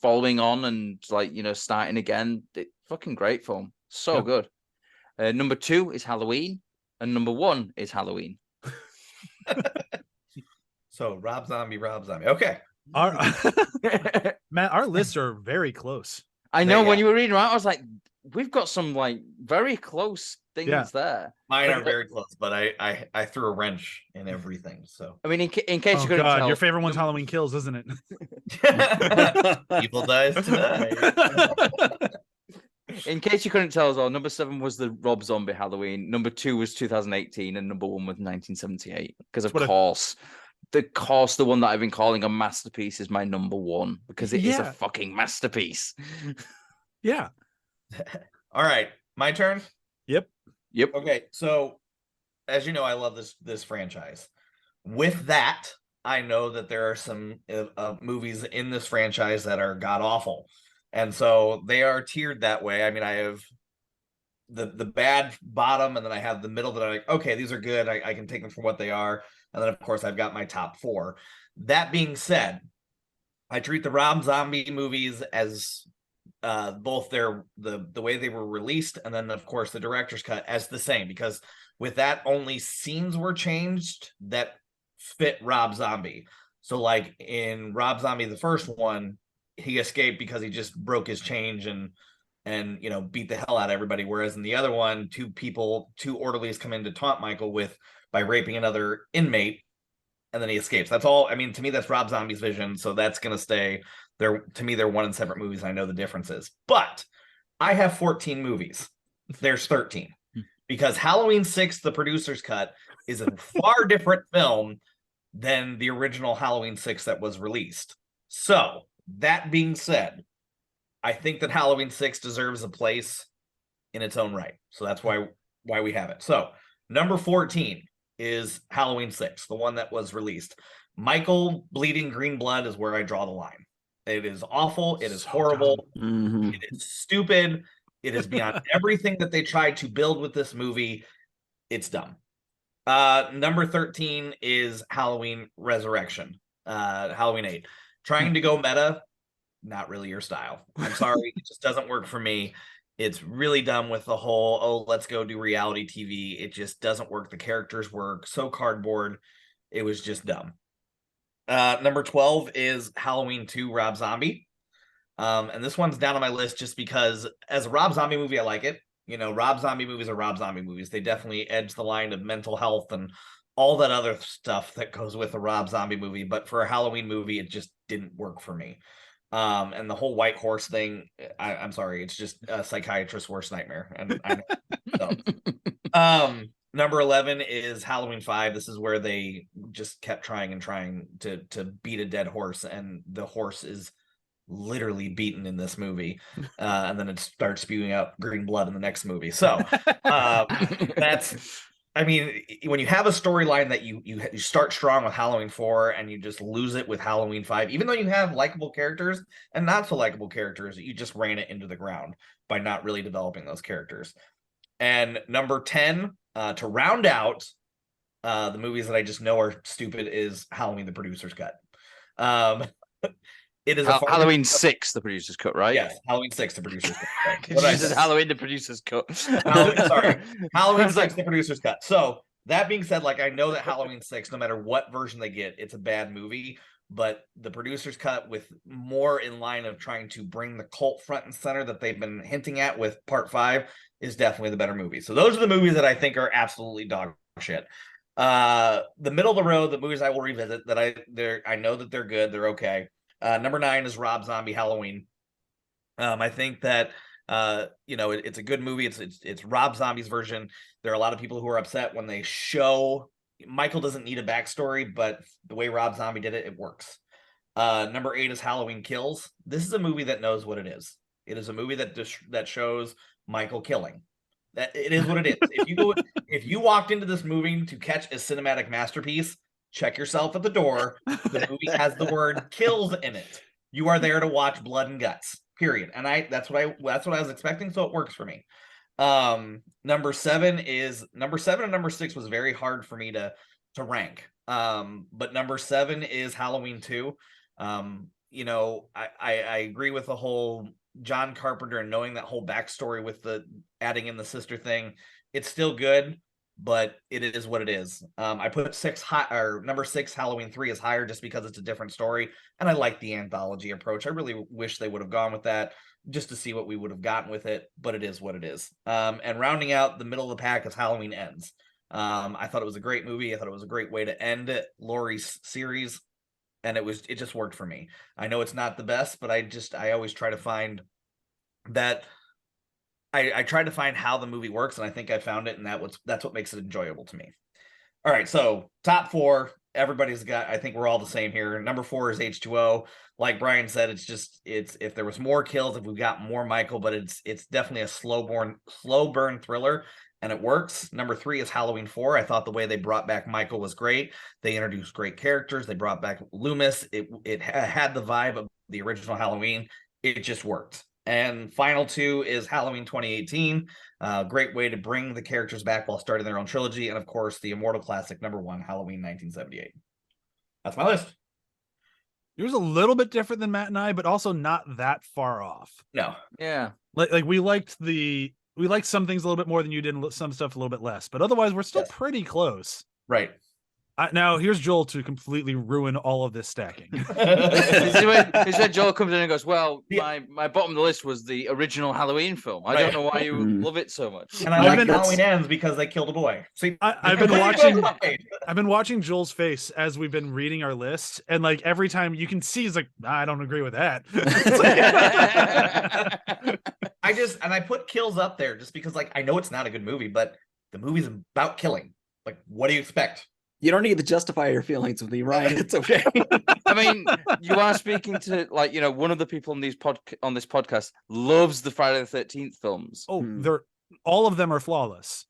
following on and like, you know, starting again, fucking great film. So good. Number 2 is Halloween, and number 1 is Halloween. So Rob Zombie. Okay. Matt, our lists are very close. I know when you were reading out, I was like, we've got some like very close things there. Mine are very close, but I threw a wrench in everything. So I mean, in case you couldn't tell, your favorite one's Halloween Kills, isn't it? Evil dies tonight. In case you couldn't tell as well, number 7 was the Rob Zombie Halloween. Number 2 was 2018, and number 1 was 1978. Because of course, the one that I've been calling a masterpiece is my number 1 because it is a fucking masterpiece. Yeah. All right, my turn. Yep. Okay, so as you know, I love this franchise. With that, I know that there are some movies in this franchise that are god awful. And so they are tiered that way. I mean, I have the bad bottom, and then I have the middle that I'm like, okay, these are good. I can take them for what they are. And then, of course, I've got my top 4. That being said, I treat the Rob Zombie movies as both the way they were released, and then, of course, the director's cut as the same, because with that, only scenes were changed that fit Rob Zombie. So, like in Rob Zombie, the first one, he escaped because he just broke his change and you know, beat the hell out of everybody. Whereas in the other one, 2 orderlies come in to taunt Michael by raping another inmate, and then he escapes. That's all. I mean, to me, that's Rob Zombie's vision. So that's gonna stay there. To me, they're one and separate movies. I know the differences, but I have 14 movies. There's 13 because Halloween 6, the producer's cut, is a far different film than the original Halloween 6 that was released. So that being said, I think that Halloween 6 deserves a place in its own right. So that's why we have it. So number 14 is Halloween 6, the one that was released. Michael bleeding green blood is where I draw the line. It is awful. It is horrible. Mm-hmm. It is stupid. It is beyond everything that they tried to build with this movie. It's dumb. Number 13 is Halloween Resurrection. Halloween 8. Trying to go meta, not really your style. I'm sorry. It just doesn't work for me. It's really dumb with the whole, oh, let's go do reality TV. It just doesn't work. The characters were so cardboard. It was just dumb. Number 12 is Halloween 2, Rob Zombie. And this one's down on my list just because as a Rob Zombie movie, I like it. You know, Rob Zombie movies are Rob Zombie movies. They definitely edge the line of mental health and all that other stuff that goes with a Rob Zombie movie. But for a Halloween movie, it just didn't work for me. And the whole white horse thing, I'm sorry, it's just a psychiatrist's worst nightmare. And I know. Number 11 is Halloween 5. This is where they just kept trying to beat a dead horse, and the horse is literally beaten in this movie, and then it starts spewing out green blood in the next movie. So that's, I mean, when you have a storyline that you start strong with Halloween 4 and you just lose it with Halloween 5, even though you have likable characters and not so likable characters, you just ran it into the ground by not really developing those characters. And number 10, to round out The movies that I just know are stupid is Halloween, the producer's cut. Um, it is Halloween 6, the producer's cut, right? Yes, Halloween 6, the producer's cut. What I said, Halloween, the producer's cut. Halloween 6, the producer's cut. So that being said, like I know that Halloween 6, no matter what version they get, it's a bad movie. But the producer's cut, with more in line of trying to bring the cult front and center that they've been hinting at with Part 5, is definitely the better movie. So those are the movies that I think are absolutely dog shit. The middle of the road, the movies I will revisit that I know that they're good, they're okay. Number 9 is Rob Zombie Halloween. I think that it's a good movie. It's Rob Zombie's version. There are a lot of people who are upset when they show Michael doesn't need a backstory, but the way Rob Zombie did it, it works. Number 8 is Halloween Kills. This is a movie that knows what it is. It is a movie that shows Michael killing. That it is what it is. If you walked into this movie to catch a cinematic masterpiece, check yourself at the door. The movie has the word kills in it. You are there to watch blood and guts. Period. And that's what I was expecting, so it works for me. Number 7 and number 6 was very hard for me to rank. But number 7 is Halloween 2. I agree with the whole John Carpenter and knowing that whole backstory with the adding in the sister thing. It's still good, but it is what it is. I put number 6 Halloween 3 is higher just because it's a different story, and I like the anthology approach. I really wish they would have gone with that just to see what we would have gotten with it, but it is what it is. And rounding out the middle of the pack is Halloween Ends. I thought it was a great movie. I thought it was a great way to end Laurie's series, and it just worked for me. I know it's not the best, but I always try to find that. I tried to find how the movie works, and I think I found it, and that's what makes it enjoyable to me. All right, so top 4, everybody's got. I think we're all the same here. Number 4 is H2O. Like Brian said, it's if there was more kills, if we got more Michael, but it's definitely a slow burn thriller, and it works. Number 3 is Halloween 4. I thought the way they brought back Michael was great. They introduced great characters. They brought back Loomis. It had the vibe of the original Halloween. It just worked. And final 2 is Halloween 2018. Great way to bring the characters back while starting their own trilogy. And of course, the immortal classic, number 1, Halloween 1978. That's my list. Yours a little bit different than Matt and I, but also not that far off. No. Yeah. Like we liked some things a little bit more than you did, and some stuff a little bit less. But otherwise, we're still pretty close. Right. Now here's Joel to completely ruin all of this stacking. This is where Joel comes in and goes, well, my bottom of the list was the original Halloween film. I don't know why you love it so much. And I like Halloween Ends because they killed a boy. See, I've been watching Joel's face as we've been reading our list, and like every time you can see he's like, I don't agree with that. I put Kills up there just because like I know it's not a good movie, but the movie's about killing. Like, what do you expect? You don't need to justify your feelings with me, Ryan. It's okay. I mean, you are speaking to one of the people on this podcast loves the Friday the 13th films. Oh, all of them are flawless.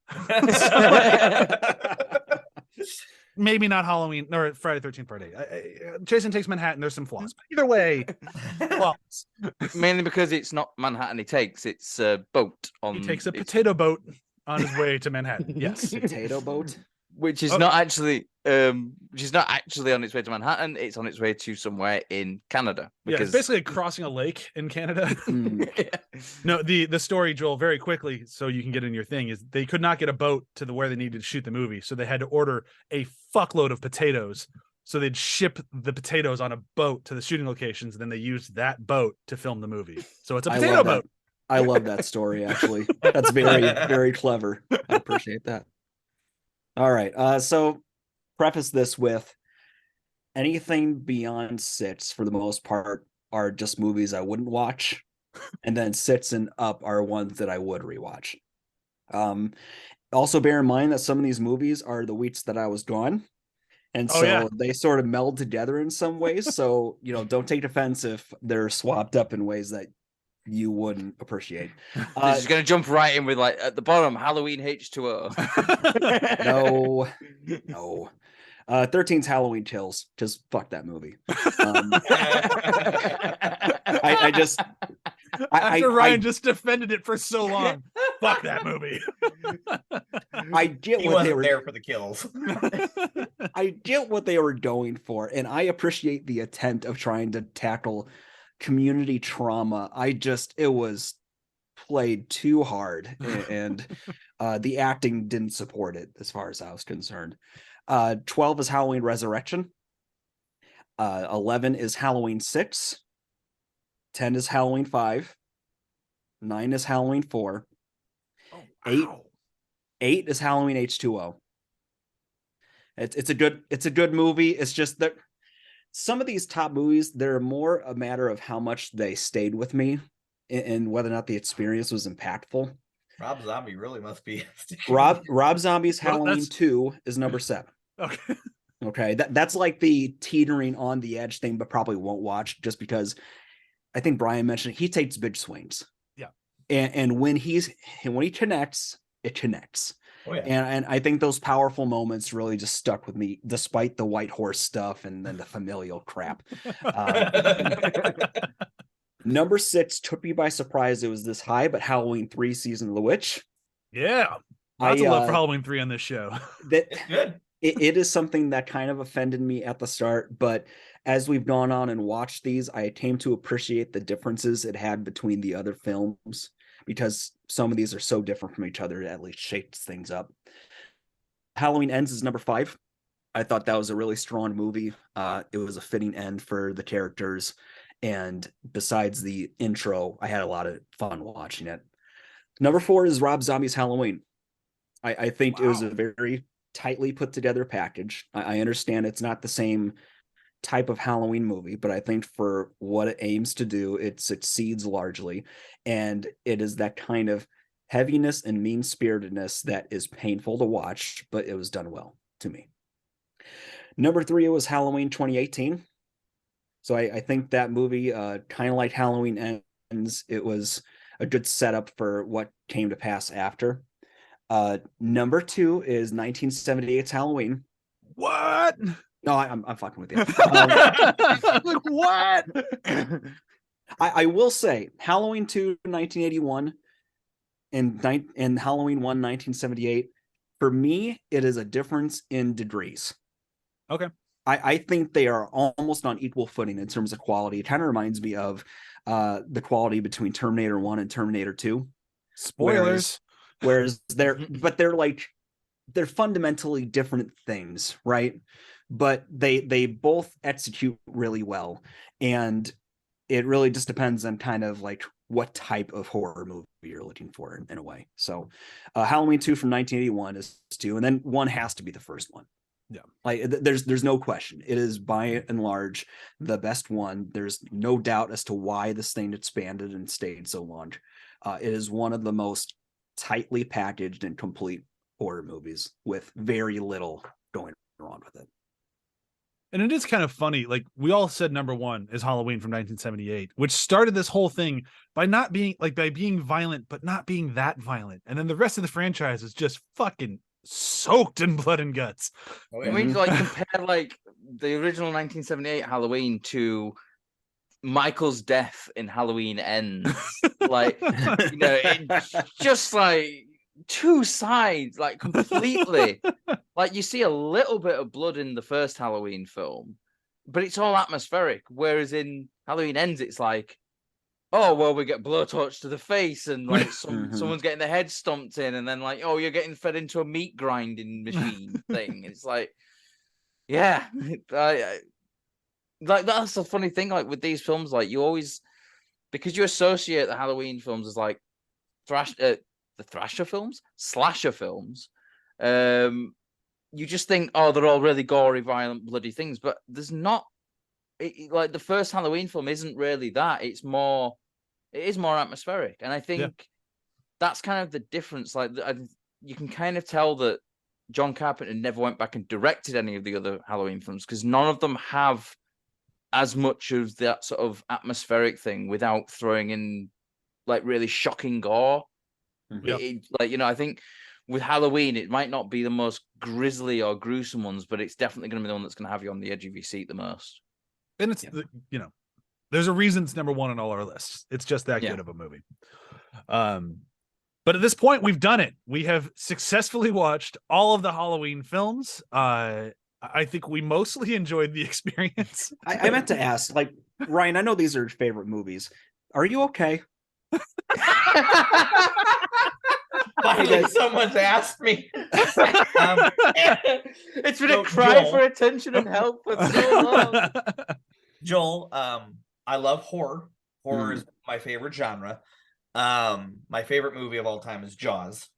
Maybe not Halloween or Friday the 13th Part 8. Jason Takes Manhattan. There's some flaws, but either way, flaws. Mainly because it's not Manhattan he takes; it's a boat. He takes a potato boat on his way to Manhattan. Yes, potato boat. Which is not actually on its way to Manhattan. It's on its way to somewhere in Canada. Because... Yeah, it's basically crossing a lake in Canada. Yeah. No, the story, Joel, very quickly, so you can get in your thing, is they could not get a boat to where they needed to shoot the movie, so they had to order a fuckload of potatoes. So they'd ship the potatoes on a boat to the shooting locations, and then they used that boat to film the movie. So it's a potato boat. I love that story, actually. That's very, very clever. I appreciate that. All right. So preface this with anything beyond 6, for the most part, are just movies I wouldn't watch. And then 6 and up are ones that I would rewatch. Also bear in mind that some of these movies are the weeks that I was gone. And so they sort of meld together in some ways. So, don't take offense if they're swapped up in ways that you wouldn't appreciate. He's going to jump right in with at the bottom, Halloween H2O. No. 13's Halloween Kills. Just fuck that movie. After Ryan just defended it for so long. Fuck that movie. I get He what they wasn't were there for the kills. I get what they were going for, and I appreciate the attempt of trying to tackle community trauma. It was played too hard, and the acting didn't support it as far as I was concerned. 12 is Halloween Resurrection. 11 is Halloween 6. 10 is Halloween 5. 9 is Halloween 4. Oh, 8 is Halloween H2O. It's a good movie. It's just that some of these top movies, they're more a matter of how much they stayed with me and whether or not the experience was impactful. Rob Zombie really must be Rob Zombie's Well, Halloween 2 is number 7. Okay. Okay, that's like the teetering on the edge thing, but probably won't watch just because I think Brian mentioned he takes big swings. Yeah, and when he connects, it connects. Oh, yeah. And I think those powerful moments really just stuck with me, despite the white horse stuff and then the familial crap. Number 6 took me by surprise. It was this high, but Halloween 3: Season of the Witch. Yeah, lots of love for Halloween 3 on this show. It's good. It is something that kind of offended me at the start, but as we've gone on and watched these, I came to appreciate the differences it had between the other films, because some of these are so different from each other, it at least shakes things up. Halloween Ends is number 5. I thought that was a really strong movie. It was a fitting end for the characters, and besides the intro, I had a lot of fun watching it. Number 4 is Rob Zombie's Halloween. I think it was a very tightly put together package. I understand it's not the same type of Halloween movie, but I think for what it aims to do, it succeeds largely. And it is that kind of heaviness and mean-spiritedness that is painful to watch, but it was done well to me. Number 3 was Halloween 2018. So I think that movie, kind of like Halloween Ends, it was a good setup for what came to pass after. Number 2 is 1978's Halloween. What? No, I'm fucking with you. Like, what? I will say Halloween 2 1981 and Halloween 1 1978, for me, it is a difference in degrees. Okay. I think they are almost on equal footing in terms of quality. It kind of reminds me of the quality between Terminator 1 and Terminator 2. Spoilers. Whereas they're fundamentally different things, right? But they both execute really well, and it really just depends on kind of like what type of horror movie you're looking for in a way. So Halloween 2 from 1981 is 2, and then 1 has to be the first one. Yeah, like there's no question. It is by and large the best one. There's no doubt as to why this thing expanded and stayed so long. It is one of the most tightly packaged and complete horror movies with very little going wrong with it. And it is kind of funny. Like, we all said number 1 is Halloween from 1978, which started this whole thing by being violent, but not being that violent. And then the rest of the franchise is just fucking soaked in blood and guts. Oh, I yeah. mean, like, compare like the original 1978 Halloween to Michael's death in Halloween Ends. Like, you know, it's just like two sides, like completely. Like, you see a little bit of blood in the first Halloween film, but it's all atmospheric. Whereas in Halloween Ends, it's like, oh, well, we get blowtorch to the face, and like someone's getting their head stomped in, and then like, oh, you're getting fed into a meat grinding machine thing. It's like, yeah, like that's a funny thing. Like with these films, like you always, because you associate the Halloween films as like the thrasher films, slasher films. You just think, oh, they're all really gory, violent, bloody things, but there's not. Like the first Halloween film isn't really that. It is more atmospheric, and I think that's kind of the difference. Like you can kind of tell that John Carpenter never went back and directed any of the other Halloween films because none of them have as much of that sort of atmospheric thing without throwing in like really shocking gore. Like, you know, I think with Halloween, it might not be the most grisly or gruesome ones, but it's definitely going to be the one that's going to have you on the edge of your seat the most. And it's, you know, There's a reason it's number one on all our lists. It's just that Yeah. good of a movie. But at this point, we've done it. We have successfully watched all of the Halloween films. I think we mostly enjoyed the experience. I meant to ask, like, Ryan, I know these are your favorite movies. Are you okay? Finally, someone's asked me. It's been So, a cry Joel- for attention and help for so long. Joel, I love horror. Horror is my favorite genre. My favorite movie of all time is Jaws.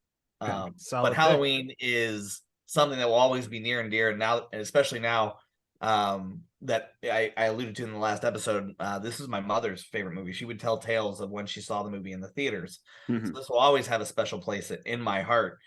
Solid But pick. Halloween is something that will always be near and dear. And now, and especially now, that I alluded to in the last episode, this is my mother's favorite movie. She would tell tales of when she saw the movie in the theaters. Mhm. So this will always have a special place in my heart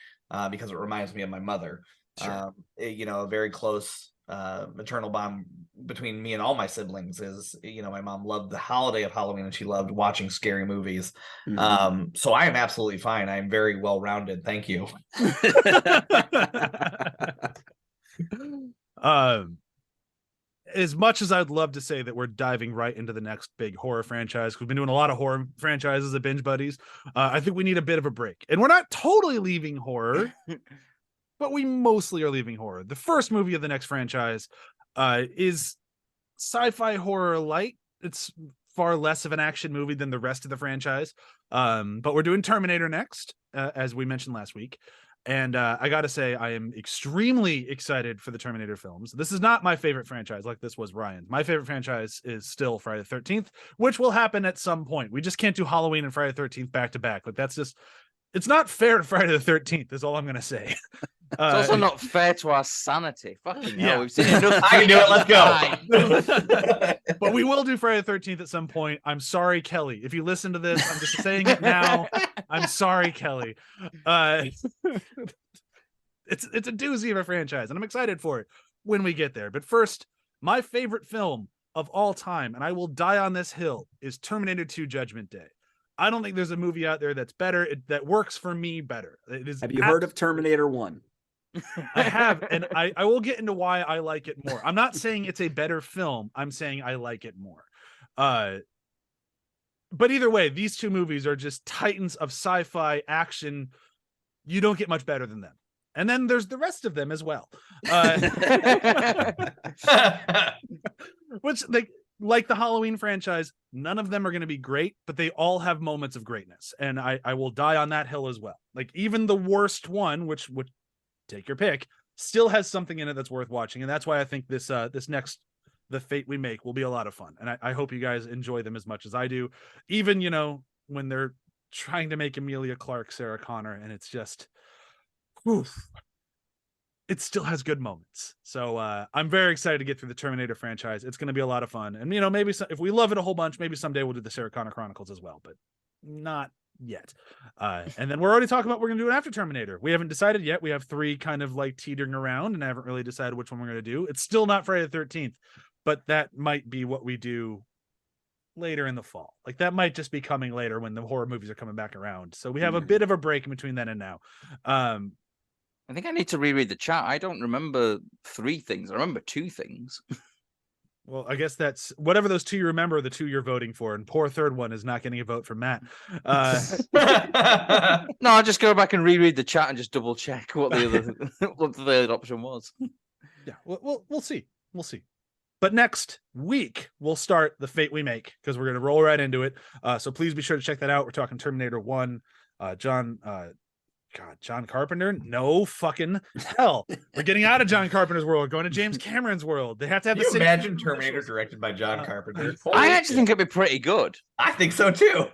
because it reminds me of my mother. Sure. A very close maternal bond between me and all my siblings is, my mom loved the holiday of Halloween and she loved watching scary movies. Mhm. So I am absolutely fine. I am very well rounded. Thank you. As much as I'd love to say that we're diving right into the next big horror franchise, 'cause we've been doing a lot of horror franchises at Binge Buddies, I think we need a bit of a break. And we're not totally leaving horror, but we mostly are leaving horror. The first movie of the next franchise is sci-fi horror light. It's far less of an action movie than the rest of the franchise. But we're doing Terminator next, as we mentioned last week. And I gotta say, I am extremely excited for the Terminator films. This is not my favorite franchise, like this was Ryan's. My favorite franchise is still Friday the 13th, which will happen at some point. We just can't do Halloween and Friday the 13th back to back. Like that's just, it's not fair to Friday the 13th, is all I'm gonna say. It's also not fair to our sanity. Fucking hell, Yeah. we've seen enough. I can do it. Let's go. But we will do Friday the 13th at some point. I'm sorry, Kelly. If you listen to this, I'm just saying it now. I'm sorry, Kelly. It's a doozy of a franchise, and I'm excited for it when we get there. But first, my favorite film of all time, and I will die on this hill, is Terminator 2 Judgment Day. I don't think there's a movie out there that's better, that works for me better. It is. Have you heard of Terminator 1? I have, and I will get into why I like it more. I'm not saying it's a better film. I'm saying I like it more. But either way, these two movies are just titans of sci-fi action. You don't get much better than them. And then there's the rest of them as well. Which, like the Halloween franchise, none of them are going to be great, but they all have moments of greatness. And I will die on that hill as well. Like even the worst one, which would take your pick, still has something in it that's worth watching. And that's why I think this next, The Fate We Make, will be a lot of fun. And I hope you guys enjoy them as much as I do. Even, when they're trying to make Emilia Clarke Sarah Connor, and it's just, oof, it still has good moments. So I'm very excited to get through the Terminator franchise. It's going to be a lot of fun. And, maybe if we love it a whole bunch, maybe someday we'll do the Sarah Connor Chronicles as well, but not yet. And then we're already talking about what we're going to do after Terminator. We haven't decided yet. We have 3 kind of like teetering around, and I haven't really decided which one we're going to do. It's still not Friday the 13th, but that might be what we do later in the fall. Like that might just be coming later when the horror movies are coming back around. So we have a bit of a break in between then and now. I think I need to reread the chat. I don't remember 3 things. I remember 2 things. Well, I guess that's whatever those 2 you remember, the 2 you're voting for, and poor third one is not getting a vote from Matt. No, I'll just go back and reread the chat and just double check what the other what the third option was. Yeah, we'll see. We'll see. But next week, we'll start The Fate We Make, because we're going to roll right into it. So please be sure to check that out. We're talking Terminator 1. John Carpenter? No fucking hell. We're getting out of John Carpenter's world, going to James Cameron's world. They have to have Can the you same. imagine Terminator directed by John Carpenter? I actually think it'd be pretty good. I think so too.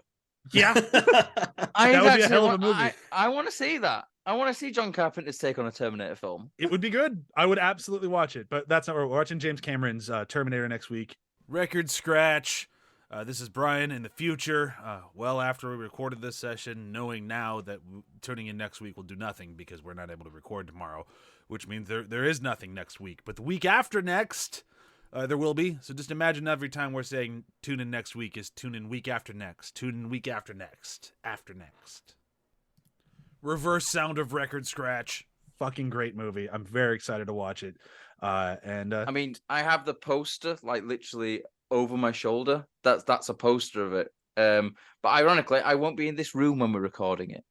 Yeah. That would be a hell of a movie. I want to see that. I want to see John Carpenter's take on a Terminator film. It would be good. I would absolutely watch it, but that's not what we're watching. James Cameron's Terminator next week. Record scratch. This is Brian in the future, well after we recorded this session, knowing now that tuning in next week will do nothing because we're not able to record tomorrow, which means there is nothing next week. But the week after next, there will be. So just imagine every time we're saying tune in next week is tune in week after next, tune in week after next, after next. Reverse sound of record scratch. Fucking great movie. I'm very excited to watch it. I mean, I have the poster like literally over my shoulder. That's a poster of it. But ironically, I won't be in this room when we're recording it.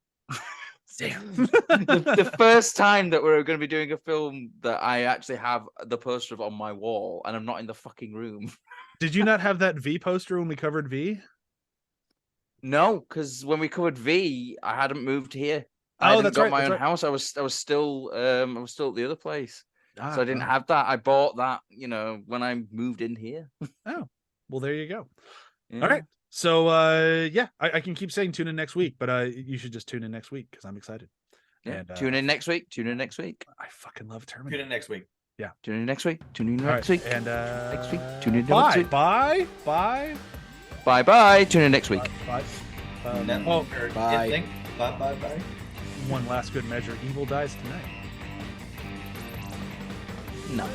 Damn. the first time that we're going to be doing a film that I actually have the poster of on my wall, and I'm not in the fucking room. Did you not have that V poster when we covered V? No, because when we covered V, I hadn't moved here. Oh, I hadn't that's got right, my that's own right. house. I was still at the other place. So I didn't Ah, have that. I bought that, when I moved in here. oh, well, there you go. Yeah. All right. So I can keep saying tune in next week, but you should just tune in next week because I'm excited. Yeah. And Tune in next week. Tune in next week. I fucking love Tune Terminator. in next week. Tune in next week. Tune in All next right, week. and Next week. Tune in bye, next week. bye. Bye bye. Tune in next week. Bye. No, or bye. it thing. Bye. One last good measure. Evil dies tonight. No.